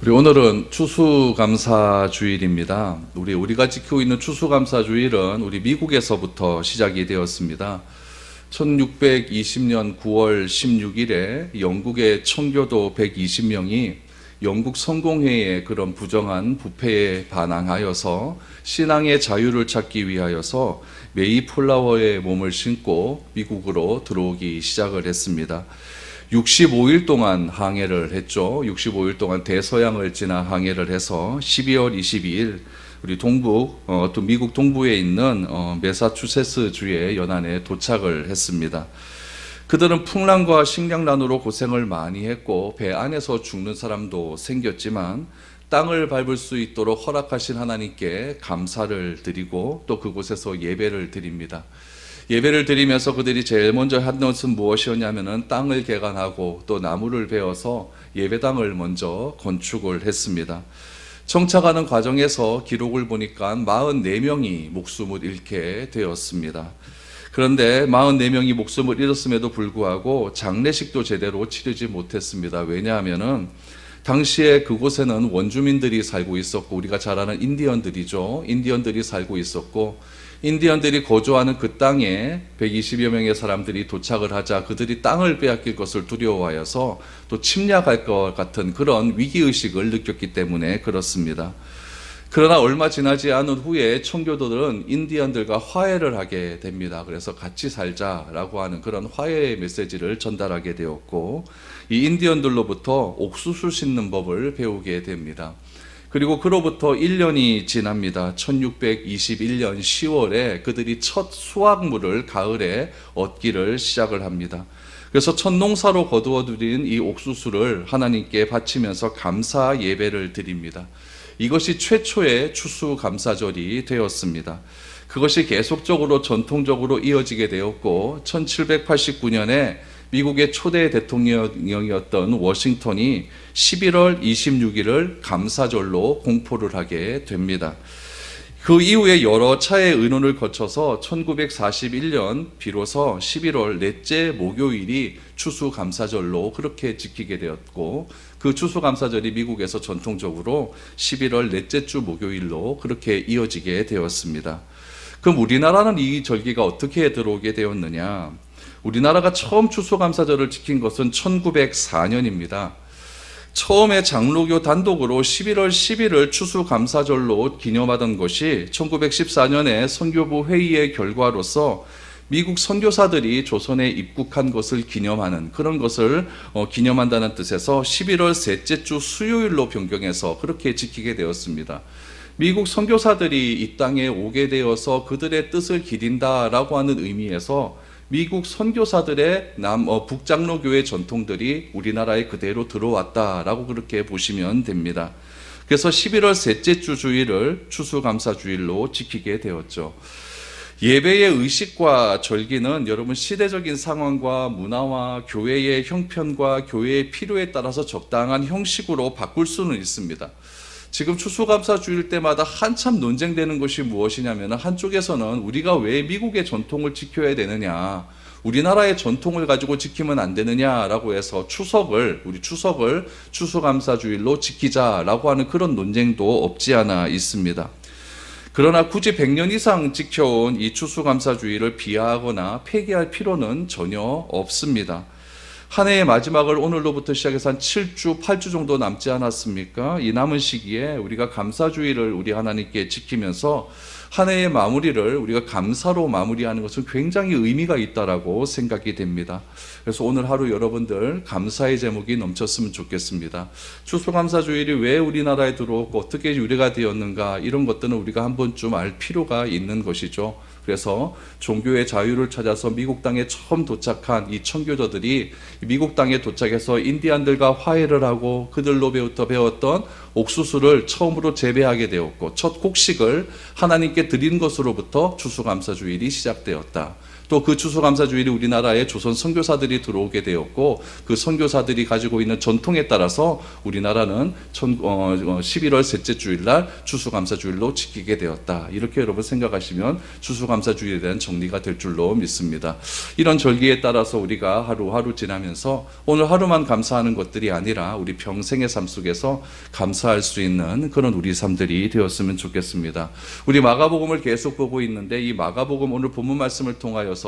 우리 오늘은 추수감사주일입니다. 우리가 지키고 있는 추수감사주일은 우리 미국에서부터 시작이 되었습니다. 1620년 9월 16일에 영국의 청교도 120명이 영국 성공회의 그런 부정한 부패에 반항하여서 신앙의 자유를 찾기 위하여서 메이플라워의 몸을 신고 미국으로 들어오기 시작을 했습니다. 65일 동안 항해를 했죠. 65일 동안 대서양을 지나 항해를 해서 12월 22일 우리 미국 동부에 있는 매사추세츠주의 연안에 도착을 했습니다. 그들은 풍랑과 식량난으로 고생을 많이 했고 배 안에서 죽는 사람도 생겼지만 땅을 밟을 수 있도록 허락하신 하나님께 감사를 드리고 또 그곳에서 예배를 드립니다. 예배를 드리면서 그들이 제일 먼저 한 것은 무엇이었냐면은 땅을 개간하고 또 나무를 베어서 예배당을 먼저 건축을 했습니다. 정착하는 과정에서 기록을 보니까 44명이 목숨을 잃게 되었습니다. 그런데 44명이 목숨을 잃었음에도 불구하고 장례식도 제대로 치르지 못했습니다. 왜냐하면은 당시에 그곳에는 원주민들이 살고 있었고 우리가 잘 아는 인디언들이죠. 인디언들이 살고 있었고 인디언들이 거주하는 그 땅에 120여 명의 사람들이 도착을 하자 그들이 땅을 빼앗길 것을 두려워하여서 또 침략할 것 같은 그런 위기의식을 느꼈기 때문에 그렇습니다. 그러나 얼마 지나지 않은 후에 청교도들은 인디언들과 화해를 하게 됩니다. 그래서 같이 살자라고 하는 그런 화해의 메시지를 전달하게 되었고 이 인디언들로부터 옥수수 씻는 법을 배우게 됩니다. 그리고 그로부터 1년이 지납니다. 1621년 10월에 그들이 첫 수확물을 가을에 얻기를 시작을 합니다. 그래서 첫 농사로 거두어들인 이 옥수수를 하나님께 바치면서 감사 예배를 드립니다. 이것이 최초의 추수감사절이 되었습니다. 그것이 계속적으로 전통적으로 이어지게 되었고 1789년에 미국의 초대 대통령이었던 워싱턴이 11월 26일을 감사절로 공포를 하게 됩니다. 그 이후에 여러 차례의 의논을 거쳐서 1941년 비로소 11월 넷째 목요일이 추수감사절로 그렇게 지키게 되었고 그 추수감사절이 미국에서 전통적으로 11월 넷째 주 목요일로 그렇게 이어지게 되었습니다. 그럼 우리나라는 이 절기가 어떻게 들어오게 되었느냐? 우리나라가 처음 추수감사절을 지킨 것은 1904년입니다. 처음에 장로교 단독으로 11월 10일을 추수감사절로 기념하던 것이 1914년에 선교부 회의의 결과로서 미국 선교사들이 조선에 입국한 것을 기념하는 그런 것을 기념한다는 뜻에서 11월 셋째 주 수요일로 변경해서 그렇게 지키게 되었습니다. 미국 선교사들이 이 땅에 오게 되어서 그들의 뜻을 기린다라고 하는 의미에서 미국 선교사들의 북장로교회 전통들이 우리나라에 그대로 들어왔다라고 그렇게 보시면 됩니다. 그래서 11월 셋째 주 주일을 추수감사주일로 지키게 되었죠. 예배의 의식과 절기는 여러분 시대적인 상황과 문화와 교회의 형편과 교회의 필요에 따라서 적당한 형식으로 바꿀 수는 있습니다. 지금 추수감사주일 때마다 한참 논쟁되는 것이 무엇이냐면 한쪽에서는 우리가 왜 미국의 전통을 지켜야 되느냐, 우리나라의 전통을 가지고 지키면 안 되느냐라고 해서 우리 추석을 추수감사주일로 지키자라고 하는 그런 논쟁도 없지 않아 있습니다. 그러나 굳이 100년 이상 지켜온 이 추수감사주일을 비하하거나 폐기할 필요는 전혀 없습니다. 한 해의 마지막을 오늘로부터 시작해서 한 7주, 8주 정도 남지 않았습니까? 이 남은 시기에 우리가 감사주일을 우리 하나님께 지키면서 한 해의 마무리를 우리가 감사로 마무리하는 것은 굉장히 의미가 있다라고 생각이 됩니다. 그래서 오늘 하루 여러분들 감사의 제목이 넘쳤으면 좋겠습니다. 추수감사주일이 왜 우리나라에 들어오고 어떻게 유래가 되었는가 이런 것들은 우리가 한 번쯤 알 필요가 있는 것이죠. 그래서 종교의 자유를 찾아서 미국 땅에 처음 도착한 이 청교도들이 미국 땅에 도착해서 인디안들과 화해를 하고 그들로부터 배웠던 옥수수를 처음으로 재배하게 되었고 첫 곡식을 하나님께 드린 것으로부터 추수감사주일이 시작되었다. 또 그 추수감사주일이 우리나라에 조선 선교사들이 들어오게 되었고, 그 선교사들이 가지고 있는 전통에 따라서 우리나라는 11월 셋째 주일날 추수감사주일로 지키게 되었다. 이렇게 여러분 생각하시면 추수감사주일에 대한 정리가 될 줄로 믿습니다. 이런 절기에 따라서 우리가 하루하루 지나면서 오늘 하루만 감사하는 것들이 아니라 우리 평생의 삶 속에서 감사할 수 있는 그런 우리 삶들이 되었으면 좋겠습니다. 우리 마가복음을 계속 보고 있는데, 이 마가복음 오늘 본문 말씀을 통하여서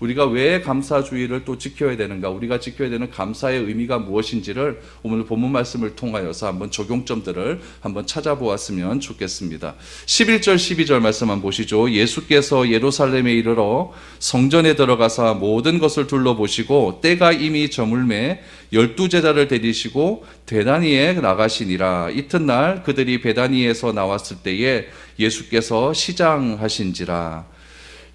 우리가 왜 감사주일을 또 지켜야 되는가, 우리가 지켜야 되는 감사의 의미가 무엇인지를 오늘 본문 말씀을 통하여서 한번 적용점들을 한번 찾아보았으면 좋겠습니다. 11절 12절 말씀 한번 보시죠. 예수께서 예루살렘에 이르러 성전에 들어가사 모든 것을 둘러보시고 때가 이미 저물매 12제자를 데리시고 베다니에 나가시니라. 이튿날 그들이 베다니에서 나왔을 때에 예수께서 시장하신지라.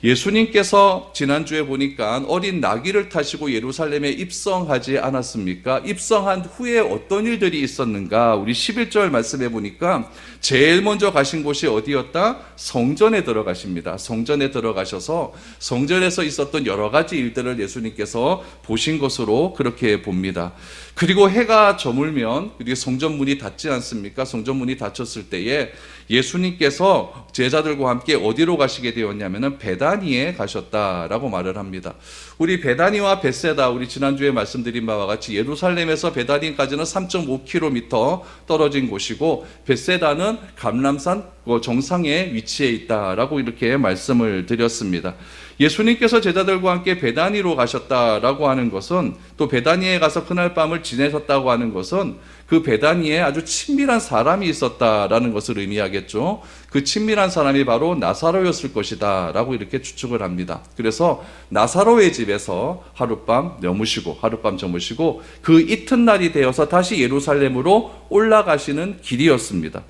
예수님께서 지난주에 보니까 어린 나귀를 타시고 예루살렘에 입성하지 않았습니까? 입성한 후에 어떤 일들이 있었는가? 우리 11절 말씀해 보니까 제일 먼저 가신 곳이 어디였다? 성전에 들어가십니다. 성전에 들어가셔서 성전에서 있었던 여러 가지 일들을 예수님께서 보신 것으로 그렇게 봅니다. 그리고 해가 저물면 성전 문이 닫지 않습니까? 성전 문이 닫혔을 때에 예수님께서 제자들과 함께 어디로 가시게 되었냐면은 베다니에 가셨다라고 말을 합니다. 우리 베다니와 벳세다, 우리 지난주에 말씀드린 바와 같이 예루살렘에서 베다니까지는 3.5km 떨어진 곳이고, 벳세다는 감람산 정상에 위치해 있다라고 이렇게 말씀을 드렸습니다. 예수님께서 제자들과 함께 베다니로 가셨다라고 하는 것은, 또 베다니에 가서 그날 밤을 지내셨다고 하는 것은 그 베다니에 아주 친밀한 사람이 있었다라는 것을 의미하겠죠. 그 친밀한 사람이 바로 나사로였을 것이다 라고 이렇게 추측을 합니다. 그래서 나사로의 집에서 하룻밤 머무시고 하룻밤 저무시고 그 이튿날이 되어서 다시 예루살렘으로 올라가시는 길이었습니다.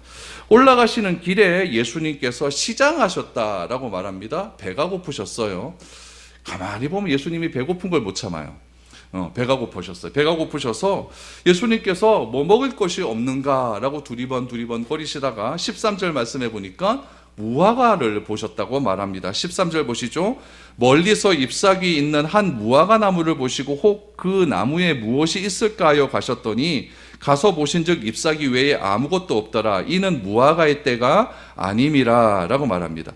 올라가시는 길에 예수님께서 시장하셨다라고 말합니다. 배가 고프셨어요. 가만히 보면 예수님이 배고픈 걸 못 참아요. 배가 고프셨어요. 배가 고프셔서 예수님께서 뭐 먹을 것이 없는가라고 두리번 거리시다가 13절 말씀해 보니까 무화과를 보셨다고 말합니다. 13절 보시죠. 멀리서 잎사귀 있는 한 무화과 나무를 보시고 혹 그 나무에 무엇이 있을까 하여 가셨더니 가서 보신즉 잎사귀 외에 아무것도 없더라. 이는 무화과의 때가 아님이라 라고 말합니다.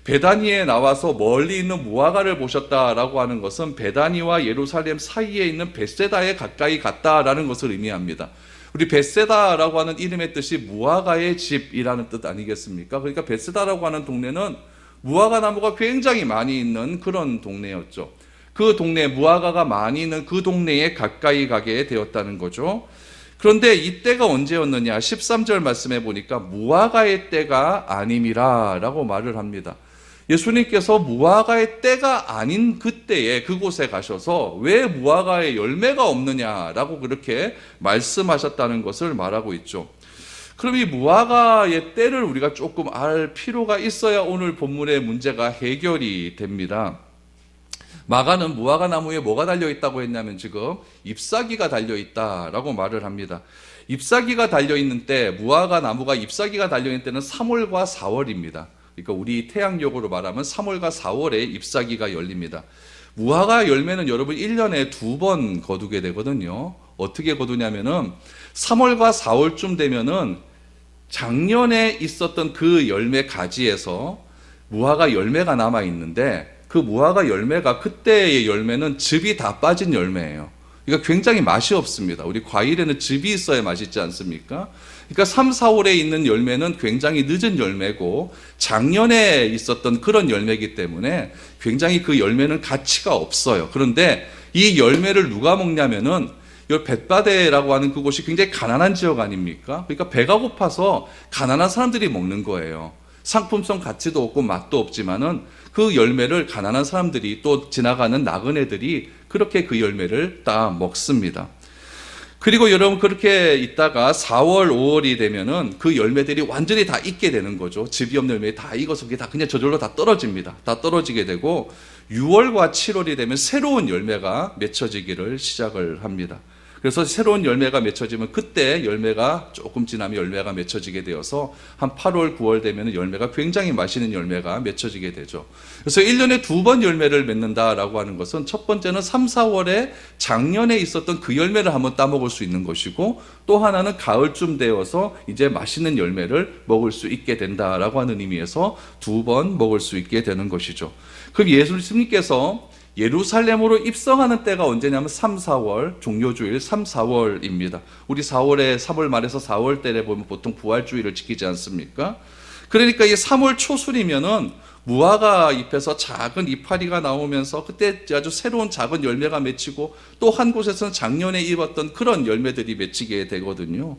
베다니에 나와서 멀리 있는 무화과를 보셨다라고 하는 것은 베다니와 예루살렘 사이에 있는 벳세다에 가까이 갔다라는 것을 의미합니다. 우리 벳세다라고 하는 이름의 뜻이 무화과의 집이라는 뜻 아니겠습니까? 그러니까 벳세다라고 하는 동네는 무화과 나무가 굉장히 많이 있는 그런 동네였죠. 그 동네, 무화과가 많이 있는 그 동네에 가까이 가게 되었다는 거죠. 그런데 이때가 언제였느냐? 13절 말씀해 보니까 무화과의 때가 아님이라 라고 말을 합니다. 예수님께서 무화과의 때가 아닌 그때에 그곳에 가셔서 왜 무화과의 열매가 없느냐라고 그렇게 말씀하셨다는 것을 말하고 있죠. 그럼 이 무화과의 때를 우리가 조금 알 필요가 있어야 오늘 본문의 문제가 해결이 됩니다. 마가는 무화과 나무에 뭐가 달려있다고 했냐면 지금 잎사귀가 달려있다라고 말을 합니다. 잎사귀가 달려있는 때, 무화과 나무가 잎사귀가 달려있는 때는 3월과 4월입니다. 그러니까 우리 태양력으로 말하면 3월과 4월에 잎사귀가 열립니다. 무화과 열매는 여러분 1년에 2번 거두게 되거든요. 어떻게 거두냐면은 3월과 4월쯤 되면은 작년에 있었던 그 열매 가지에서 무화과 열매가 남아 있는데, 그 무화과 열매가, 그때의 열매는 즙이 다 빠진 열매예요. 그러니까 굉장히 맛이 없습니다. 우리 과일에는 즙이 있어야 맛있지 않습니까? 그러니까 3, 4월에 있는 열매는 굉장히 늦은 열매고 작년에 있었던 그런 열매이기 때문에 굉장히 그 열매는 가치가 없어요. 그런데 이 열매를 누가 먹냐면은 이 벳바데라고 하는 그곳이 굉장히 가난한 지역 아닙니까? 그러니까 배가 고파서 가난한 사람들이 먹는 거예요. 상품성 가치도 없고 맛도 없지만은 그 열매를 가난한 사람들이, 또 지나가는 나그네들이 그렇게 그 열매를 따 먹습니다. 그리고 여러분 그렇게 있다가 4월, 5월이 되면은 그 열매들이 완전히 다 익게 되는 거죠. 즙이 없는 열매 다 익어서 그게 다 그냥 저절로 다 떨어집니다. 다 떨어지게 되고 6월과 7월이 되면 새로운 열매가 맺혀지기를 시작을 합니다. 그래서 새로운 열매가 맺혀지면 그때 열매가 조금 지나면 열매가 맺혀지게 되어서 한 8월, 9월 되면 열매가 굉장히 맛있는 열매가 맺혀지게 되죠. 그래서 1년에 2번 열매를 맺는다라고 하는 것은 첫 번째는 3, 4월에 작년에 있었던 그 열매를 한번 따먹을 수 있는 것이고, 또 하나는 가을쯤 되어서 이제 맛있는 열매를 먹을 수 있게 된다라고 하는 의미에서 2번 먹을 수 있게 되는 것이죠. 그럼 예수님께서 예루살렘으로 입성하는 때가 언제냐면 3, 4월, 종료주일 3, 4월입니다. 우리 4월에 3월 말에서 4월 때에 보면 보통 부활주일을 지키지 않습니까? 그러니까 이 3월 초순이면은 무화과 잎에서 작은 이파리가 나오면서 그때 아주 새로운 작은 열매가 맺히고, 또 한 곳에서는 작년에 입었던 그런 열매들이 맺히게 되거든요.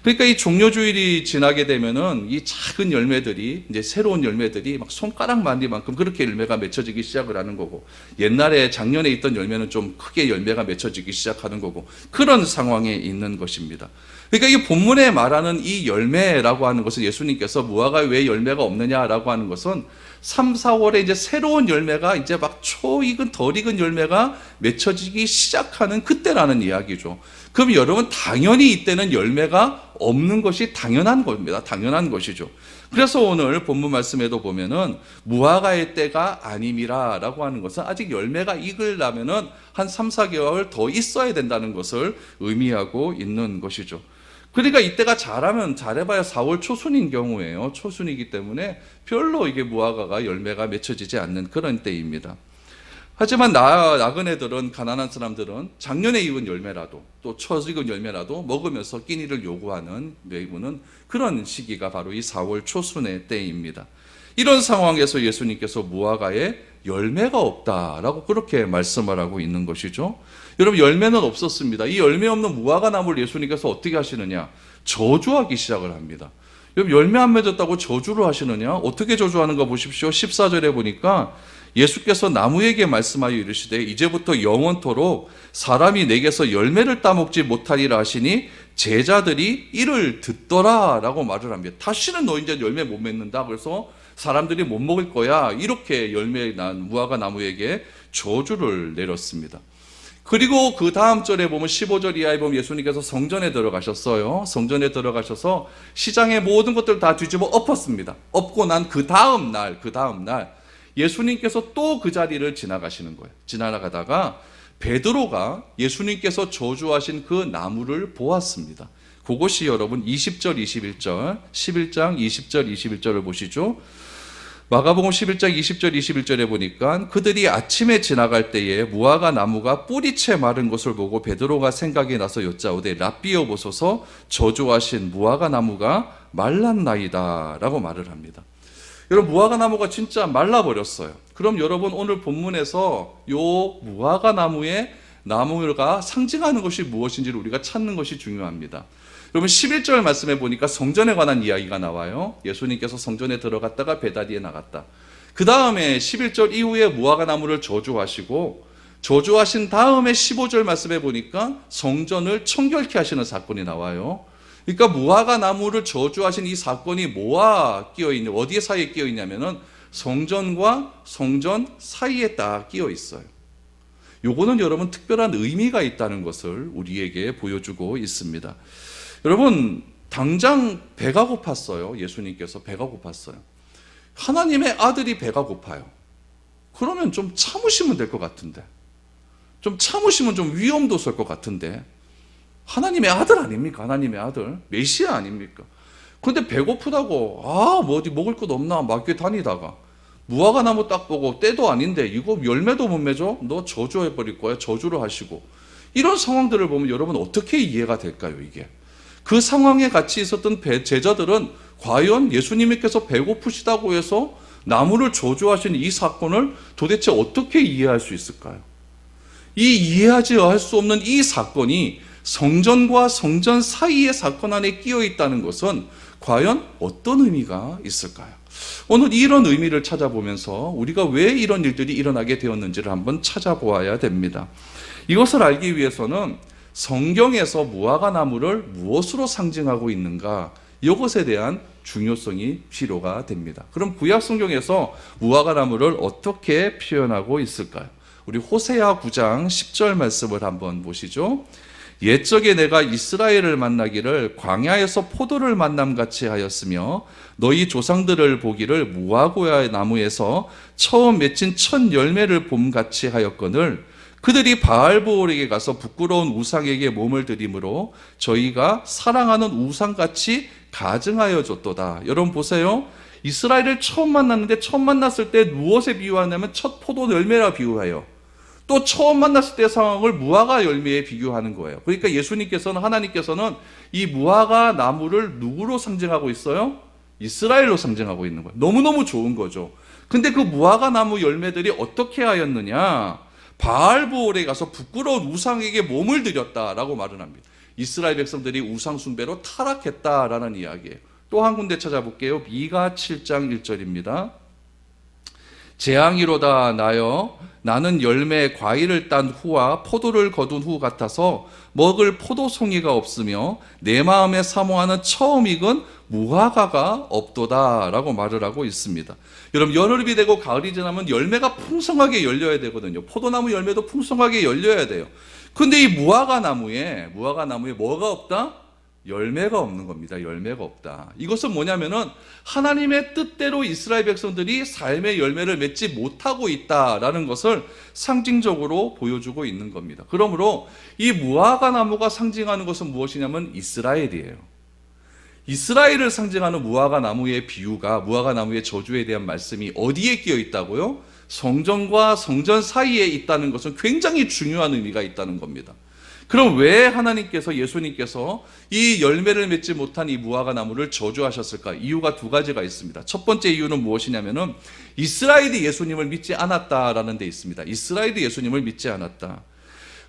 그러니까 이 종료주일이 지나게 되면은 이 작은 열매들이, 이제 새로운 열매들이 막 손가락만리만큼 그렇게 열매가 맺혀지기 시작을 하는 거고, 옛날에 작년에 있던 열매는 좀 크게 열매가 맺혀지기 시작하는 거고, 그런 상황에 있는 것입니다. 그러니까 이 본문에 말하는 이 열매라고 하는 것은, 예수님께서 무화과에 왜 열매가 없느냐라고 하는 것은 3, 4월에 이제 새로운 열매가 이제 막 초익은 덜 익은 열매가 맺혀지기 시작하는 그때라는 이야기죠. 그럼 여러분, 당연히 이때는 열매가 없는 것이 당연한 겁니다. 당연한 것이죠. 그래서 오늘 본문 말씀에도 보면은 무화과의 때가 아님이라라고 하는 것은 아직 열매가 익으려면은 한 3, 4개월 더 있어야 된다는 것을 의미하고 있는 것이죠. 그러니까 이때가 잘해봐야 4월 초순인 경우예요. 초순이기 때문에 별로 이게 무화과가 열매가 맺혀지지 않는 그런 때입니다. 하지만 나그네들은, 가난한 사람들은 작년에 익은 열매라도, 또 초익은 열매라도 먹으면서 끼니를 요구하는 내부는 그런 시기가 바로 이 4월 초순의 때입니다. 이런 상황에서 예수님께서 무화과에 열매가 없다라고 그렇게 말씀을 하고 있는 것이죠. 여러분, 열매는 없었습니다. 이 열매 없는 무화과 나무를 예수님께서 어떻게 하시느냐? 저주하기 시작을 합니다. 여러분, 열매 안 맺었다고 저주를 하시느냐? 어떻게 저주하는가 보십시오. 14절에 보니까 예수께서 나무에게 말씀하여 이르시되 이제부터 영원토록 사람이 내게서 열매를 따먹지 못하리라 하시니 제자들이 이를 듣더라라고 말을 합니다. 다시는 너 이제 열매 못 맺는다. 그래서 사람들이 못 먹을 거야. 이렇게 열매 난 무화과 나무에게 저주를 내렸습니다. 그리고 그 다음 절에 보면 15절 이하에 보면 예수님께서 성전에 들어가셨어요. 성전에 들어가셔서 시장의 모든 것들을 다 뒤집어 엎었습니다. 엎고 난 그 다음 날 예수님께서 또 그 자리를 지나가시는 거예요. 지나가다가 베드로가 예수님께서 저주하신 그 나무를 보았습니다. 그것이 여러분 20절, 21절, 11장 20절, 21절을 보시죠. 마가복음 11장 20절, 21절에 보니까 그들이 아침에 지나갈 때에 무화과 나무가 뿌리채 마른 것을 보고 베드로가 생각이 나서 여짜오되 랍비여 보소서, 저주하신 무화과 나무가 말랐나이다 라고 말을 합니다. 여러분, 무화과 나무가 진짜 말라버렸어요. 그럼 여러분, 오늘 본문에서 요 무화과 나무의 나무가 상징하는 것이 무엇인지를 우리가 찾는 것이 중요합니다. 여러분, 11절 말씀에 보니까 성전에 관한 이야기가 나와요. 예수님께서 성전에 들어갔다가 배다리에 나갔다. 그 다음에 11절 이후에 무화과 나무를 저주하시고, 저주하신 다음에 15절 말씀에 보니까 성전을 청결케 하시는 사건이 나와요. 그러니까 무화과 나무를 저주하신 이 사건이 뭐와 끼어 있냐, 어디에 사이에 끼어 있냐면은 성전과 성전 사이에 딱 끼어 있어요. 요거는 여러분 특별한 의미가 있다는 것을 우리에게 보여주고 있습니다. 여러분, 당장 배가 고팠어요. 예수님께서 배가 고팠어요. 하나님의 아들이 배가 고파요. 그러면 좀 참으시면 될 것 같은데, 좀 참으시면 좀 위험도 설 것 같은데, 하나님의 아들 아닙니까? 하나님의 아들, 메시아 아닙니까? 그런데 배고프다고 뭐 어디 먹을 것 없나 막 이렇게 다니다가 무화과 나무 딱 보고 때도 아닌데 이거 열매도 못 맺어? 너 저주해 버릴 거야. 저주를 하시고, 이런 상황들을 보면 여러분 어떻게 이해가 될까요? 이게 그 상황에 같이 있었던 제자들은 과연 예수님께서 배고프시다고 해서 나무를 저주하신 이 사건을 도대체 어떻게 이해할 수 있을까요? 이 이해하지 할 수 없는 이 사건이 성전과 성전 사이의 사건 안에 끼어 있다는 것은 과연 어떤 의미가 있을까요? 오늘 이런 의미를 찾아보면서 우리가 왜 이런 일들이 일어나게 되었는지를 한번 찾아보아야 됩니다. 이것을 알기 위해서는 성경에서 무화과 나무를 무엇으로 상징하고 있는가, 이것에 대한 중요성이 필요가 됩니다. 그럼 구약 성경에서 무화과 나무를 어떻게 표현하고 있을까요? 우리 호세아 9장 10절 말씀을 한번 보시죠. 옛적에 내가 이스라엘을 만나기를 광야에서 포도를 만남같이 하였으며 너희 조상들을 보기를 무화과 나무에서 처음 맺힌 첫 열매를 봄같이 하였거늘 그들이 바알보올에게 가서 부끄러운 우상에게 몸을 들이므로 저희가 사랑하는 우상같이 가증하여 줬도다. 여러분 보세요. 이스라엘을 처음 만났는데 처음 만났을 때 무엇에 비유하냐면 첫 포도 열매라 비유해요. 또 처음 만났을 때 상황을 무화과 열매에 비교하는 거예요. 그러니까 예수님께서는, 하나님께서는 이 무화과 나무를 누구로 상징하고 있어요? 이스라엘로 상징하고 있는 거예요. 너무너무 좋은 거죠. 근데 그 무화과 나무 열매들이 어떻게 하였느냐? 바알보올에 가서 부끄러운 우상에게 몸을 들였다라고 말을 합니다. 이스라엘 백성들이 우상 숭배로 타락했다라는 이야기예요. 또 한 군데 찾아볼게요. 미가 7장 1절입니다. 재앙이로다 나여 나는 열매 과일을 딴 후와 포도를 거둔 후 같아서 먹을 포도송이가 없으며 내 마음에 사모하는 처음 익은 무화과가 없도다 라고 말을 하고 있습니다. 여러분 여름이 되고 가을이 지나면 열매가 풍성하게 열려야 되거든요. 포도나무 열매도 풍성하게 열려야 돼요. 근데 이 무화과 나무에 뭐가 없다? 열매가 없는 겁니다. 열매가 없다. 이것은 뭐냐면은 하나님의 뜻대로 이스라엘 백성들이 삶의 열매를 맺지 못하고 있다라는 것을 상징적으로 보여주고 있는 겁니다. 그러므로 이 무화과 나무가 상징하는 것은 무엇이냐면 이스라엘이에요. 이스라엘을 상징하는 무화과 나무의 비유가, 무화과 나무의 저주에 대한 말씀이 어디에 끼어 있다고요? 성전과 성전 사이에 있다는 것은 굉장히 중요한 의미가 있다는 겁니다. 그럼 왜 하나님께서, 예수님께서 이 열매를 맺지 못한 이 무화과 나무를 저주하셨을까? 이유가 두 가지가 있습니다. 첫 번째 이유는 무엇이냐면은 이스라엘이 예수님을 믿지 않았다라는 데 있습니다. 이스라엘이 예수님을 믿지 않았다.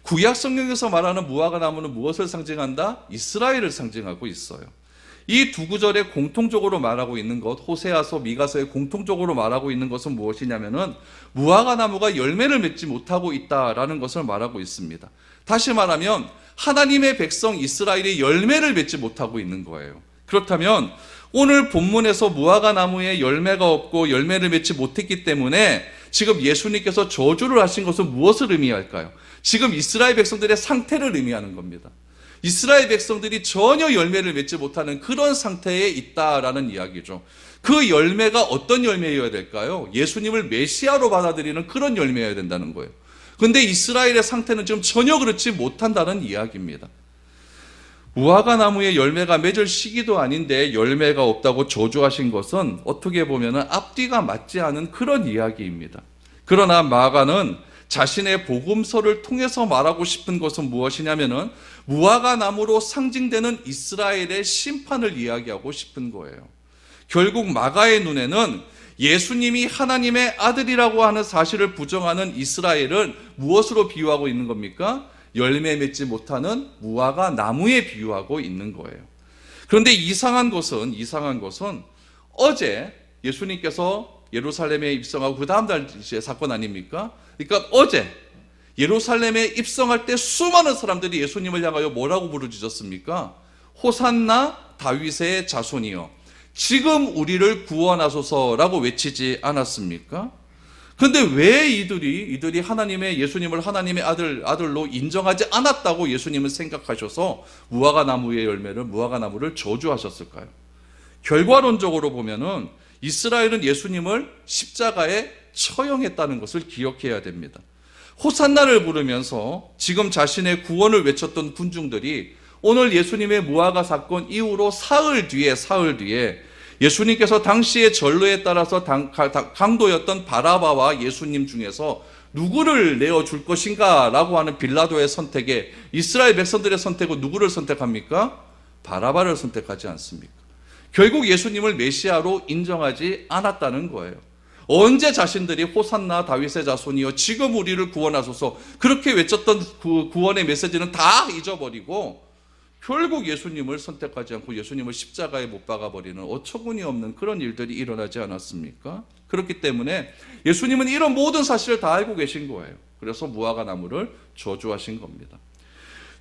구약 성경에서 말하는 무화과 나무는 무엇을 상징한다? 이스라엘을 상징하고 있어요. 이 두 구절에 공통적으로 말하고 있는 것, 호세아서, 미가서에 공통적으로 말하고 있는 것은 무엇이냐면은 무화과 나무가 열매를 맺지 못하고 있다라는 것을 말하고 있습니다. 다시 말하면 하나님의 백성 이스라엘이 열매를 맺지 못하고 있는 거예요. 그렇다면 오늘 본문에서 무화과 나무에 열매가 없고 열매를 맺지 못했기 때문에 지금 예수님께서 저주를 하신 것은 무엇을 의미할까요? 지금 이스라엘 백성들의 상태를 의미하는 겁니다. 이스라엘 백성들이 전혀 열매를 맺지 못하는 그런 상태에 있다라는 이야기죠. 그 열매가 어떤 열매여야 될까요? 예수님을 메시아로 받아들이는 그런 열매여야 된다는 거예요. 그런데 이스라엘의 상태는 지금 전혀 그렇지 못한다는 이야기입니다. 무화과 나무에 열매가 맺을 시기도 아닌데 열매가 없다고 저주하신 것은 어떻게 보면 앞뒤가 맞지 않은 그런 이야기입니다. 그러나 마가는 자신의 복음서를 통해서 말하고 싶은 것은 무엇이냐면은 무화과 나무로 상징되는 이스라엘의 심판을 이야기하고 싶은 거예요. 결국 마가의 눈에는 예수님이 하나님의 아들이라고 하는 사실을 부정하는 이스라엘을 무엇으로 비유하고 있는 겁니까? 열매 맺지 못하는 무화과 나무에 비유하고 있는 거예요. 그런데 이상한 것은 어제 예수님께서 예루살렘에 입성하고 그 다음 달 사건 아닙니까? 그러니까 어제 예루살렘에 입성할 때 수많은 사람들이 예수님을 향하여 뭐라고 부르짖었습니까? 호산나 다윗의 자손이여 지금 우리를 구원하소서라고 외치지 않았습니까? 그런데 왜 이들이 하나님의, 예수님을 하나님의 아들로 인정하지 않았다고 예수님은 생각하셔서 무화과 나무를 저주하셨을까요? 결과론적으로 보면은 이스라엘은 예수님을 십자가에 처형했다는 것을 기억해야 됩니다. 호산나를 부르면서 지금 자신의 구원을 외쳤던 군중들이 오늘 예수님의 무화과 사건 이후로 사흘 뒤에 예수님께서 당시의 전례에 따라서 강도였던 바라바와 예수님 중에서 누구를 내어줄 것인가 라고 하는 빌라도의 선택에 이스라엘 백성들의 선택은 누구를 선택합니까? 바라바를 선택하지 않습니까? 결국 예수님을 메시아로 인정하지 않았다는 거예요. 언제 자신들이 호산나 다윗의 자손이여 지금 우리를 구원하소서 그렇게 외쳤던 그 구원의 메시지는 다 잊어버리고 결국 예수님을 선택하지 않고 예수님을 십자가에 못 박아버리는 어처구니 없는 그런 일들이 일어나지 않았습니까? 그렇기 때문에 예수님은 이런 모든 사실을 다 알고 계신 거예요. 그래서 무화과 나무를 저주하신 겁니다.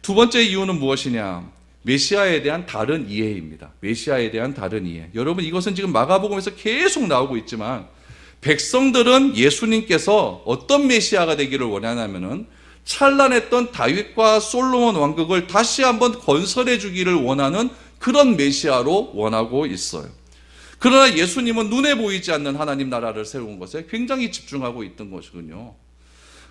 두 번째 이유는 무엇이냐? 메시아에 대한 다른 이해입니다. 메시아에 대한 다른 이해. 여러분 이것은 지금 마가복음에서 계속 나오고 있지만 백성들은 예수님께서 어떤 메시아가 되기를 원하냐면은 찬란했던 다윗과 솔로몬 왕국을 다시 한번 건설해 주기를 원하는 그런 메시아로 원하고 있어요. 그러나 예수님은 눈에 보이지 않는 하나님 나라를 세운 것에 굉장히 집중하고 있던 것이군요.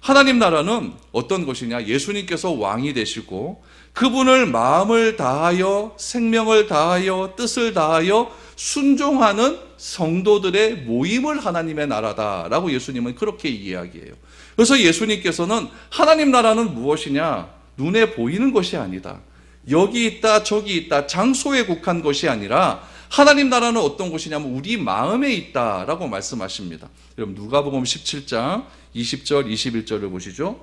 하나님 나라는 어떤 것이냐? 예수님께서 왕이 되시고 그분을 마음을 다하여 생명을 다하여 뜻을 다하여 순종하는 성도들의 모임을 하나님의 나라다라고 예수님은 그렇게 이야기해요. 그래서 예수님께서는 하나님 나라는 무엇이냐? 눈에 보이는 것이 아니다. 여기 있다 저기 있다 장소에 국한 것이 아니라 하나님 나라는 어떤 것이냐면 우리 마음에 있다라고 말씀하십니다. 여러분 누가복음 17장 20절 21절을 보시죠.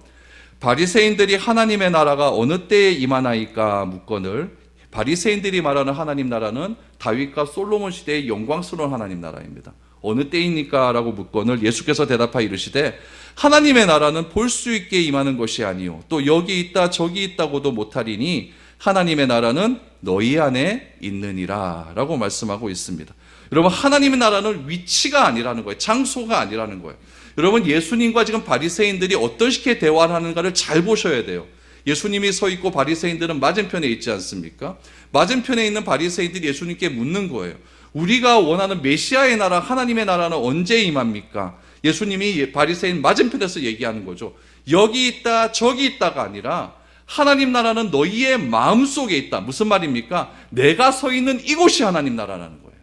바리새인들이 하나님의 나라가 어느 때에 임하나이까 묻거늘 바리새인들이 말하는 하나님 나라는 다윗과 솔로몬 시대의 영광스러운 하나님 나라입니다. 어느 때입니까? 라고 묻거늘 예수께서 대답하여 이르시되 하나님의 나라는 볼 수 있게 임하는 것이 아니요 또 여기 있다 저기 있다고도 못하리니 하나님의 나라는 너희 안에 있느니라 라고 말씀하고 있습니다. 여러분 하나님의 나라는 위치가 아니라는 거예요. 장소가 아니라는 거예요. 여러분 예수님과 지금 바리새인들이 어떤 식의 대화를 하는가를 잘 보셔야 돼요. 예수님이 서 있고 바리새인들은 맞은편에 있지 않습니까? 맞은편에 있는 바리새인들이 예수님께 묻는 거예요. 우리가 원하는 메시아의 나라 하나님의 나라는 언제 임합니까? 예수님이 바리새인 맞은편에서 얘기하는 거죠. 여기 있다 저기 있다가 아니라 하나님 나라는 너희의 마음속에 있다. 무슨 말입니까? 내가 서 있는 이곳이 하나님 나라라는 거예요.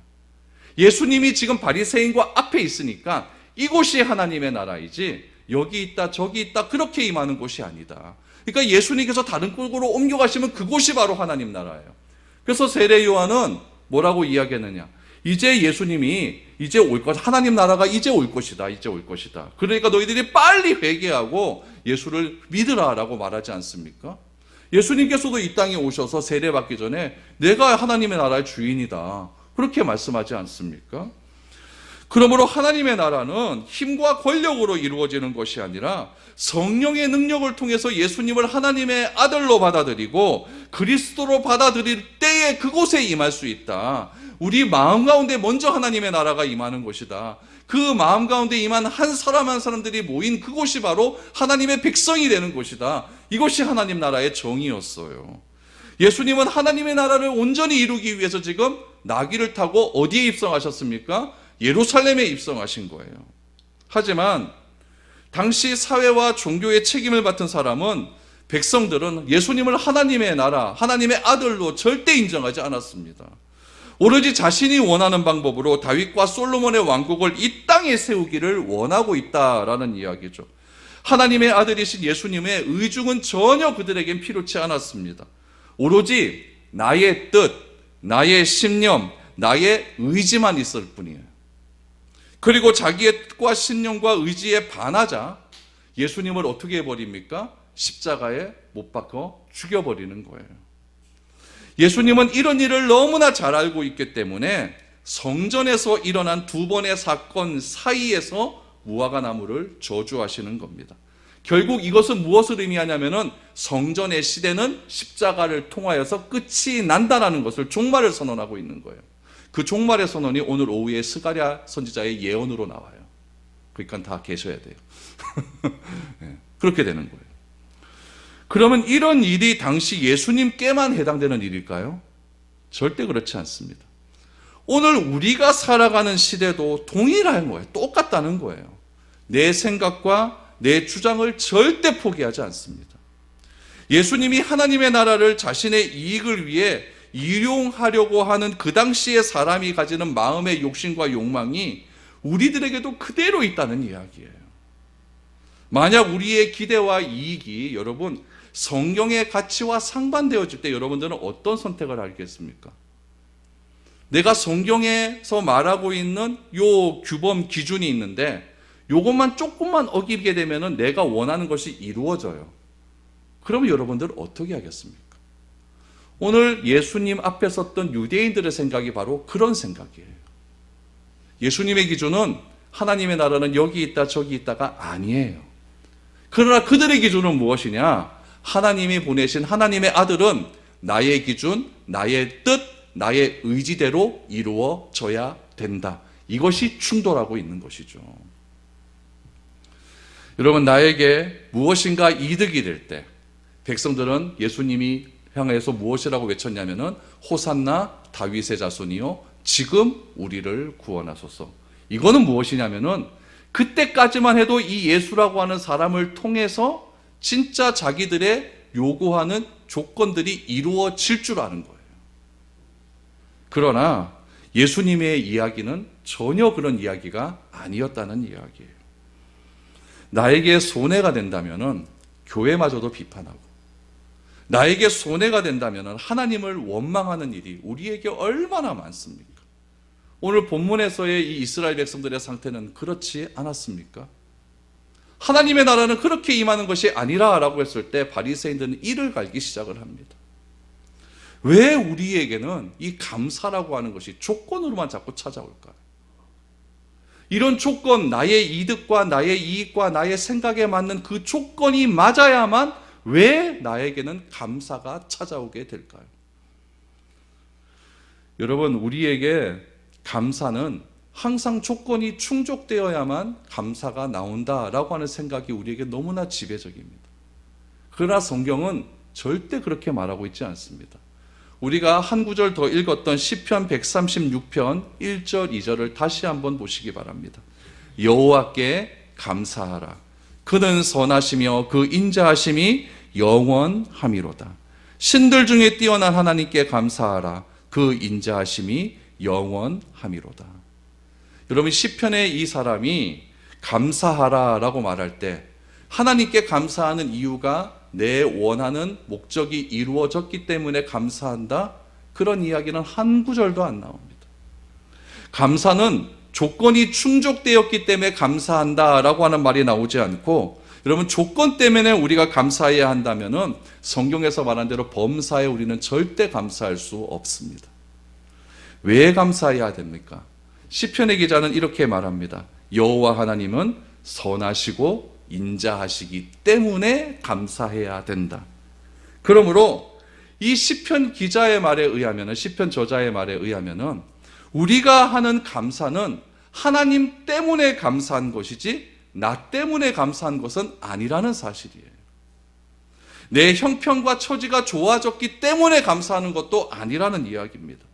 예수님이 지금 바리새인과 앞에 있으니까 이곳이 하나님의 나라이지 여기 있다 저기 있다 그렇게 임하는 곳이 아니다. 그러니까 예수님께서 다른 곳으로 옮겨가시면 그곳이 바로 하나님 나라예요. 그래서 세례 요한은 뭐라고 이야기했느냐? 이제 예수님이 이제 올 것, 하나님 나라가 이제 올 것이다. 이제 올 것이다. 그러니까 너희들이 빨리 회개하고 예수를 믿으라라고 말하지 않습니까? 예수님께서도 이 땅에 오셔서 세례받기 전에 내가 하나님의 나라의 주인이다. 그렇게 말씀하지 않습니까? 그러므로 하나님의 나라는 힘과 권력으로 이루어지는 것이 아니라 성령의 능력을 통해서 예수님을 하나님의 아들로 받아들이고 그리스도로 받아들일 때에 그곳에 임할 수 있다. 우리 마음 가운데 먼저 하나님의 나라가 임하는 것이다. 그 마음 가운데 임한 한 사람 한 사람들이 모인 그곳이 바로 하나님의 백성이 되는 곳이다. 이것이 하나님 나라의 정의였어요. 예수님은 하나님의 나라를 온전히 이루기 위해서 지금 나귀를 타고 어디에 입성하셨습니까? 예루살렘에 입성하신 거예요. 하지만 당시 사회와 종교의 책임을 맡은 사람은 백성들은 예수님을 하나님의 나라, 하나님의 아들로 절대 인정하지 않았습니다. 오로지 자신이 원하는 방법으로 다윗과 솔로몬의 왕국을 이 땅에 세우기를 원하고 있다라는 이야기죠. 하나님의 아들이신 예수님의 의중은 전혀 그들에겐 필요치 않았습니다. 오로지 나의 뜻, 나의 신념, 나의 의지만 있을 뿐이에요. 그리고 자기의 뜻과 신념과 의지에 반하자 예수님을 어떻게 해버립니까? 십자가에 못 박혀 죽여버리는 거예요. 예수님은 이런 일을 너무나 잘 알고 있기 때문에 성전에서 일어난 두 번의 사건 사이에서 무화과 나무를 저주하시는 겁니다. 결국 이것은 무엇을 의미하냐면은 성전의 시대는 십자가를 통하여서 끝이 난다라는 것을 종말을 선언하고 있는 거예요. 그 종말의 선언이 오늘 오후에 스가랴 선지자의 예언으로 나와요. 그러니까 다 계셔야 돼요. 네, 그렇게 되는 거예요. 그러면 이런 일이 당시 예수님께만 해당되는 일일까요? 절대 그렇지 않습니다. 오늘 우리가 살아가는 시대도 동일한 거예요. 똑같다는 거예요. 내 생각과 내 주장을 절대 포기하지 않습니다. 예수님이 하나님의 나라를 자신의 이익을 위해 이용하려고 하는 그 당시의 사람이 가지는 마음의 욕심과 욕망이 우리들에게도 그대로 있다는 이야기예요. 만약 우리의 기대와 이익이 여러분 성경의 가치와 상반되어질 때 여러분들은 어떤 선택을 하겠습니까? 내가 성경에서 말하고 있는 요 규범 기준이 있는데 요것만 조금만 어기게 되면은 내가 원하는 것이 이루어져요. 그러면 여러분들은 어떻게 하겠습니까? 오늘 예수님 앞에 섰던 유대인들의 생각이 바로 그런 생각이에요. 예수님의 기준은 하나님의 나라는 여기 있다 저기 있다가 아니에요. 그러나 그들의 기준은 무엇이냐? 하나님이 보내신 하나님의 아들은 나의 기준, 나의 뜻, 나의 의지대로 이루어져야 된다. 이것이 충돌하고 있는 것이죠. 여러분, 나에게 무엇인가 이득이 될 때 백성들은 예수님이 향해서 무엇이라고 외쳤냐면은 호산나 다윗의 자손이요 지금 우리를 구원하소서. 이거는 무엇이냐면은 그때까지만 해도 이 예수라고 하는 사람을 통해서 진짜 자기들의 요구하는 조건들이 이루어질 줄 아는 거예요. 그러나 예수님의 이야기는 전혀 그런 이야기가 아니었다는 이야기예요. 나에게 손해가 된다면은 교회마저도 비판하고, 나에게 손해가 된다면은 하나님을 원망하는 일이 우리에게 얼마나 많습니까? 오늘 본문에서의 이 이스라엘 백성들의 상태는 그렇지 않았습니까? 하나님의 나라는 그렇게 임하는 것이 아니라라고 했을 때 바리새인들은 이를 갈기 시작을 합니다. 왜 우리에게는 이 감사라고 하는 것이 조건으로만 자꾸 찾아올까요? 이런 조건, 나의 이득과 나의 이익과 나의 생각에 맞는 그 조건이 맞아야만 왜 나에게는 감사가 찾아오게 될까요? 여러분, 우리에게 감사는 항상 조건이 충족되어야만 감사가 나온다라고 하는 생각이 우리에게 너무나 지배적입니다. 그러나 성경은 절대 그렇게 말하고 있지 않습니다. 우리가 한 구절 더 읽었던 시편 136편 1절 2절을 다시 한번 보시기 바랍니다. 여호와께 감사하라. 그는 선하시며 그 인자하심이 영원함이로다. 신들 중에 뛰어난 하나님께 감사하라. 그 인자하심이 영원함이로다. 여러분, 시편의 이 사람이 감사하라라고 말할 때 하나님께 감사하는 이유가 내 원하는 목적이 이루어졌기 때문에 감사한다, 그런 이야기는 한 구절도 안 나옵니다. 감사는 조건이 충족되었기 때문에 감사한다라고 하는 말이 나오지 않고, 여러분, 조건 때문에 우리가 감사해야 한다면은 성경에서 말한 대로 범사에 우리는 절대 감사할 수 없습니다. 왜 감사해야 됩니까? 시편의 기자는 이렇게 말합니다. 여호와 하나님은 선하시고 인자하시기 때문에 감사해야 된다. 그러므로 이 시편 기자의 말에 의하면은, 시편 저자의 말에 의하면은 우리가 하는 감사는 하나님 때문에 감사한 것이지 나 때문에 감사한 것은 아니라는 사실이에요. 내 형편과 처지가 좋아졌기 때문에 감사하는 것도 아니라는 이야기입니다.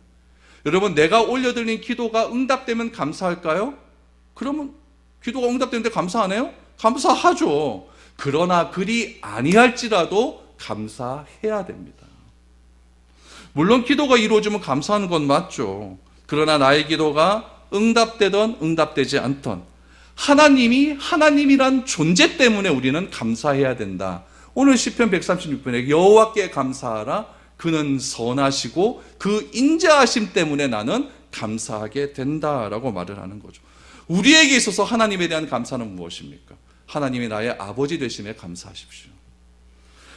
여러분, 내가 올려드린 기도가 응답되면 감사할까요? 그러면 기도가 응답되는데 감사 안 해요? 감사하죠. 그러나 그리 아니할지라도 감사해야 됩니다. 물론 기도가 이루어지면 감사하는 건 맞죠. 그러나 나의 기도가 응답되던 응답되지 않던 하나님이 하나님이란 존재 때문에 우리는 감사해야 된다. 오늘 시편 136편에 여호와께 감사하라. 그는 선하시고 그 인자하심 때문에 나는 감사하게 된다라고 말을 하는 거죠. 우리에게 있어서 하나님에 대한 감사는 무엇입니까? 하나님이 나의 아버지 되심에 감사하십시오.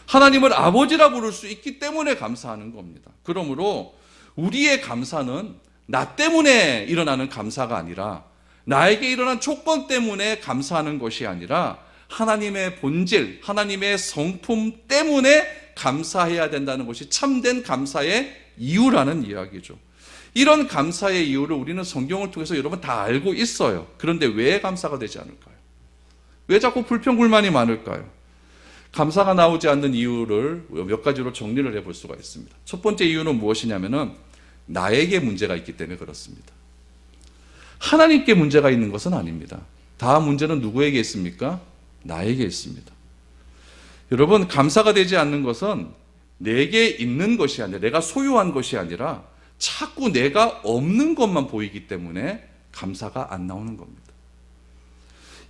하나님을 아버지라 부를 수 있기 때문에 감사하는 겁니다. 그러므로 우리의 감사는 나 때문에 일어나는 감사가 아니라, 나에게 일어난 조건 때문에 감사하는 것이 아니라 하나님의 본질, 하나님의 성품 때문에 감사해야 된다는 것이 참된 감사의 이유라는 이야기죠. 이런 감사의 이유를 우리는 성경을 통해서 여러분 다 알고 있어요. 그런데 왜 감사가 되지 않을까요? 왜 자꾸 불평불만이 많을까요? 감사가 나오지 않는 이유를 몇 가지로 정리를 해볼 수가 있습니다. 첫 번째 이유는 무엇이냐면은 나에게 문제가 있기 때문에 그렇습니다. 하나님께 문제가 있는 것은 아닙니다. 다 문제는 누구에게 있습니까? 나에게 있습니다. 여러분, 감사가 되지 않는 것은 내게 있는 것이 아니라, 내가 소유한 것이 아니라 자꾸 내가 없는 것만 보이기 때문에 감사가 안 나오는 겁니다.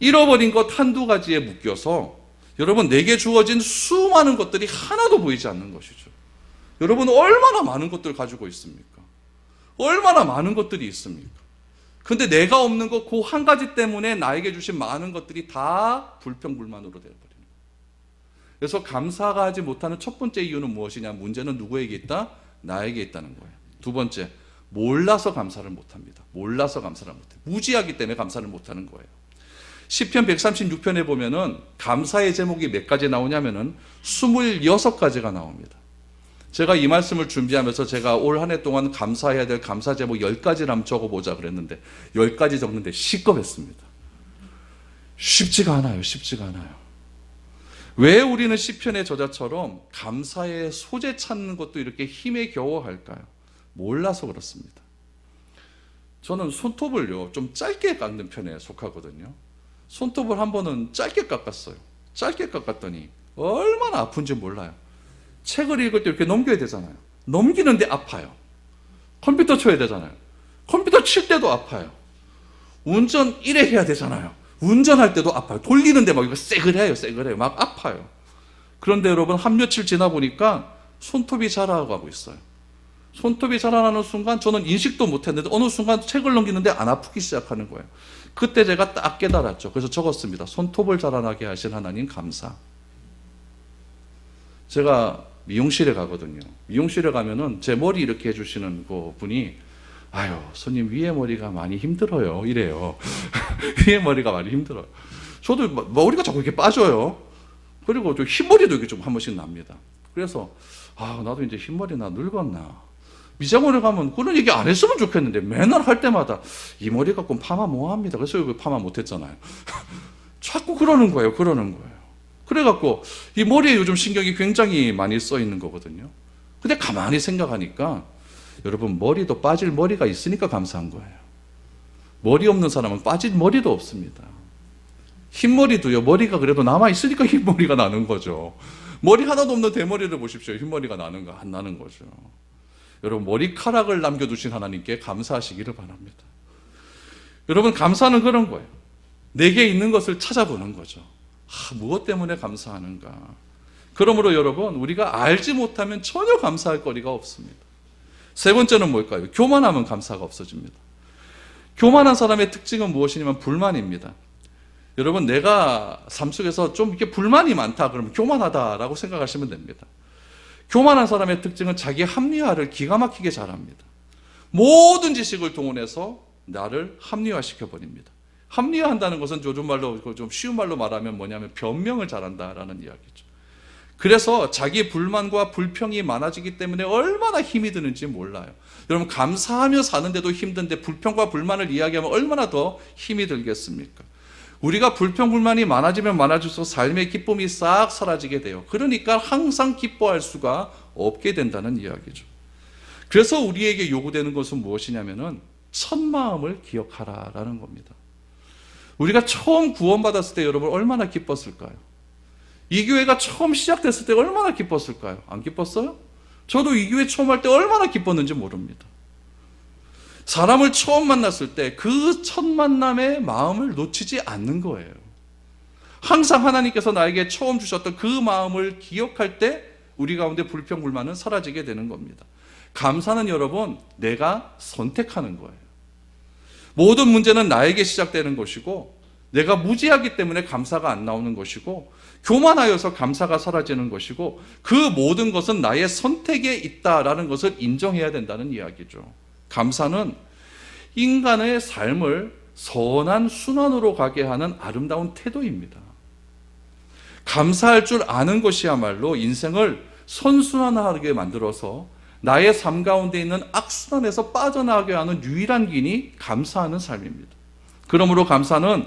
잃어버린 것 한두 가지에 묶여서 여러분, 내게 주어진 수많은 것들이 하나도 보이지 않는 것이죠. 여러분, 얼마나 많은 것들을 가지고 있습니까? 얼마나 많은 것들이 있습니까? 근데 내가 없는 것 그 한 가지 때문에 나에게 주신 많은 것들이 다 불평불만으로 되어버리는 거예요. 그래서 감사가 하지 못하는 첫 번째 이유는 무엇이냐? 문제는 누구에게 있다? 나에게 있다는 거예요. 두 번째, 몰라서 감사를 못합니다. 몰라서 감사를 못해요. 무지하기 때문에 감사를 못하는 거예요. 시편 136편에 보면은 감사의 제목이 몇 가지 나오냐면은 26가지가 나옵니다. 제가 이 말씀을 준비하면서 제가 올 한 해 동안 감사해야 될 감사 제목 10가지를 한번 적어보자 그랬는데 10가지 적는데 시겁했습니다. 쉽지가 않아요. 쉽지가 않아요. 왜 우리는 시편의 저자처럼 감사의 소재 찾는 것도 이렇게 힘에 겨워할까요? 몰라서 그렇습니다. 저는 손톱을요 좀 짧게 깎는 편에 속하거든요. 손톱을 한 번은 짧게 깎았어요. 짧게 깎았더니 얼마나 아픈지 몰라요. 책을 읽을 때 이렇게 넘겨야 되잖아요. 넘기는데 아파요. 컴퓨터 쳐야 되잖아요. 컴퓨터 칠 때도 아파요. 운전 이래 해야 되잖아요. 운전할 때도 아파요. 돌리는데 막 이거 새그래요. 막 아파요. 그런데 여러분 한 며칠 지나 보니까 손톱이 자라가고 있어요. 손톱이 자라나는 순간 저는 인식도 못했는데 어느 순간 책을 넘기는데 안 아프기 시작하는 거예요. 그때 제가 딱 깨달았죠. 그래서 적었습니다. 손톱을 자라나게 하신 하나님 감사. 제가 미용실에 가거든요. 미용실에 가면은 제 머리 이렇게 해주시는 그 분이 아유 손님 위에 머리가 많이 힘들어요 이래요. 위에 머리가 많이 힘들어요. 저도 머리가 자꾸 이렇게 빠져요. 그리고 좀 흰머리도 이렇게 좀 한 번씩 납니다. 그래서 나도 이제 흰머리 나 늙었나. 미장원에 가면 그런 얘기 안 했으면 좋겠는데 맨날 할 때마다 이 머리 갖고 파마 뭐 합니다. 그래서 왜 파마 못 했잖아요. 자꾸 그러는 거예요. 그래갖고 이 머리에 요즘 신경이 굉장히 많이 써 있는 거거든요. 근데 가만히 생각하니까 여러분 머리도 빠질 머리가 있으니까 감사한 거예요. 머리 없는 사람은 빠질 머리도 없습니다. 흰머리도요 머리가 그래도 남아있으니까 흰머리가 나는 거죠. 머리 하나도 없는 대머리를 보십시오. 흰머리가 나는가 안 나는 거죠. 여러분 머리카락을 남겨두신 하나님께 감사하시기를 바랍니다. 여러분 감사는 그런 거예요. 내게 있는 것을 찾아보는 거죠. 무엇 때문에 감사하는가. 그러므로 여러분 우리가 알지 못하면 전혀 감사할 거리가 없습니다. 세 번째는 뭘까요? 교만하면 감사가 없어집니다. 교만한 사람의 특징은 무엇이냐면 불만입니다. 여러분 내가 삶 속에서 좀 이렇게 불만이 많다 그러면 교만하다라고 생각하시면 됩니다. 교만한 사람의 특징은 자기 합리화를 기가 막히게 잘합니다. 모든 지식을 동원해서 나를 합리화시켜 버립니다. 합리화한다는 것은 요즘 말로 좀 쉬운 말로 말하면 뭐냐면 변명을 잘한다라는 이야기죠. 그래서 자기 불만과 불평이 많아지기 때문에 얼마나 힘이 드는지 몰라요. 여러분 감사하며 사는데도 힘든데 불평과 불만을 이야기하면 얼마나 더 힘이 들겠습니까? 우리가 불평 불만이 많아지면 많아질수록 삶의 기쁨이 싹 사라지게 돼요. 그러니까 항상 기뻐할 수가 없게 된다는 이야기죠. 그래서 우리에게 요구되는 것은 무엇이냐면은 첫 마음을 기억하라라는 겁니다. 우리가 처음 구원받았을 때 여러분 얼마나 기뻤을까요? 이 교회가 처음 시작됐을 때 얼마나 기뻤을까요? 안 기뻤어요? 저도 이 교회 처음 할 때 얼마나 기뻤는지 모릅니다. 사람을 처음 만났을 때 그 첫 만남의 마음을 놓치지 않는 거예요. 항상 하나님께서 나에게 처음 주셨던 그 마음을 기억할 때 우리 가운데 불평, 불만은 사라지게 되는 겁니다. 감사는 여러분 내가 선택하는 거예요. 모든 문제는 나에게 시작되는 것이고 내가 무지하기 때문에 감사가 안 나오는 것이고 교만하여서 감사가 사라지는 것이고 그 모든 것은 나의 선택에 있다라는 것을 인정해야 된다는 이야기죠. 감사는 인간의 삶을 선한 순환으로 가게 하는 아름다운 태도입니다. 감사할 줄 아는 것이야말로 인생을 선순환하게 만들어서 나의 삶 가운데 있는 악순환에서 빠져나가게 하는 유일한 길이 감사하는 삶입니다. 그러므로 감사는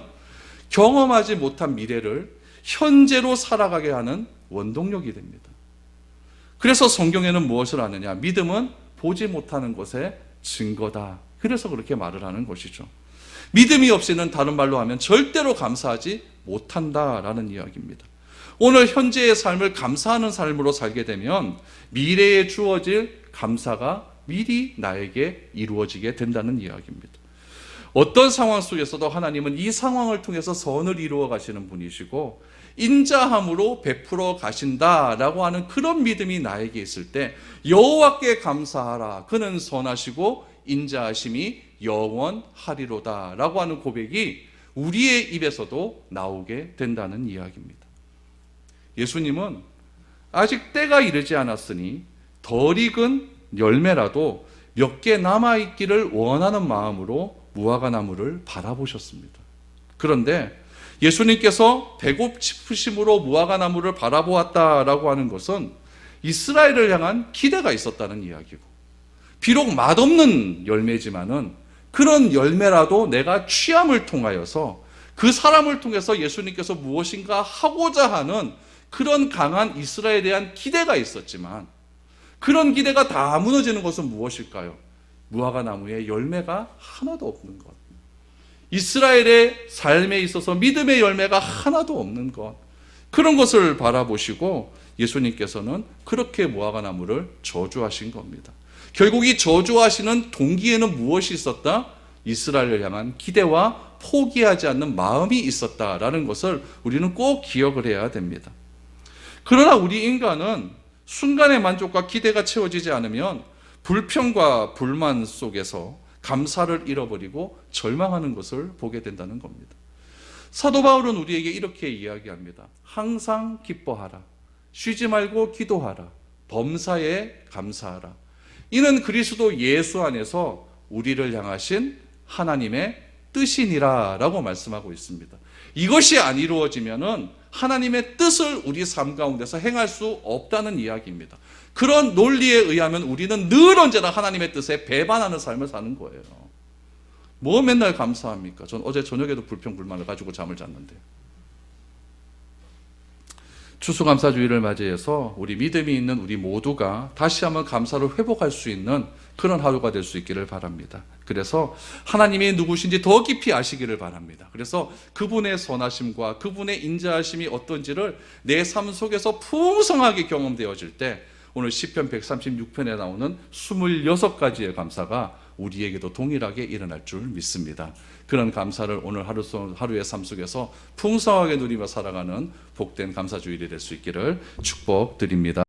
경험하지 못한 미래를 현재로 살아가게 하는 원동력이 됩니다. 그래서 성경에는 무엇을 하느냐? 믿음은 보지 못하는 것의 증거다. 그래서 그렇게 말을 하는 것이죠. 믿음이 없이는 다른 말로 하면 절대로 감사하지 못한다라는 이야기입니다. 오늘 현재의 삶을 감사하는 삶으로 살게 되면 미래에 주어질 감사가 미리 나에게 이루어지게 된다는 이야기입니다. 어떤 상황 속에서도 하나님은 이 상황을 통해서 선을 이루어 가시는 분이시고 인자함으로 베풀어 가신다라고 하는 그런 믿음이 나에게 있을 때 여호와께 감사하라. 그는 선하시고 인자하심이 영원하리로다라고 하는 고백이 우리의 입에서도 나오게 된다는 이야기입니다. 예수님은 아직 때가 이르지 않았으니 덜 익은 열매라도 몇 개 남아있기를 원하는 마음으로 무화과나무를 바라보셨습니다. 그런데 예수님께서 배고프심으로 무화과나무를 바라보았다라고 하는 것은 이스라엘을 향한 기대가 있었다는 이야기고 비록 맛없는 열매지만은 그런 열매라도 내가 취함을 통하여서 그 사람을 통해서 예수님께서 무엇인가 하고자 하는 그런 강한 이스라엘에 대한 기대가 있었지만 그런 기대가 다 무너지는 것은 무엇일까요? 무화과 나무에 열매가 하나도 없는 것. 이스라엘의 삶에 있어서 믿음의 열매가 하나도 없는 것. 그런 것을 바라보시고 예수님께서는 그렇게 무화과 나무를 저주하신 겁니다. 결국 이 저주하시는 동기에는 무엇이 있었다? 이스라엘을 향한 기대와 포기하지 않는 마음이 있었다라는 것을 우리는 꼭 기억을 해야 됩니다. 그러나 우리 인간은 순간의 만족과 기대가 채워지지 않으면 불평과 불만 속에서 감사를 잃어버리고 절망하는 것을 보게 된다는 겁니다. 사도 바울은 우리에게 이렇게 이야기합니다. 항상 기뻐하라. 쉬지 말고 기도하라. 범사에 감사하라. 이는 그리스도 예수 안에서 우리를 향하신 하나님의 뜻이니라 라고 말씀하고 있습니다. 이것이 안 이루어지면은 하나님의 뜻을 우리 삶 가운데서 행할 수 없다는 이야기입니다. 그런 논리에 의하면 우리는 늘 언제나 하나님의 뜻에 배반하는 삶을 사는 거예요. 뭐 맨날 감사합니까? 전 어제 저녁에도 불평불만을 가지고 잠을 잤는데. 추수감사주의를 맞이해서 우리 믿음이 있는 우리 모두가 다시 한번 감사를 회복할 수 있는 그런 하루가 될 수 있기를 바랍니다. 그래서 하나님이 누구신지 더 깊이 아시기를 바랍니다. 그래서 그분의 선하심과 그분의 인자하심이 어떤지를 내 삶 속에서 풍성하게 경험되어질 때 오늘 시편 136편에 나오는 26가지의 감사가 우리에게도 동일하게 일어날 줄 믿습니다. 그런 감사를 오늘 하루의 삶 속에서 풍성하게 누리며 살아가는 복된 감사주일이 될 수 있기를 축복드립니다.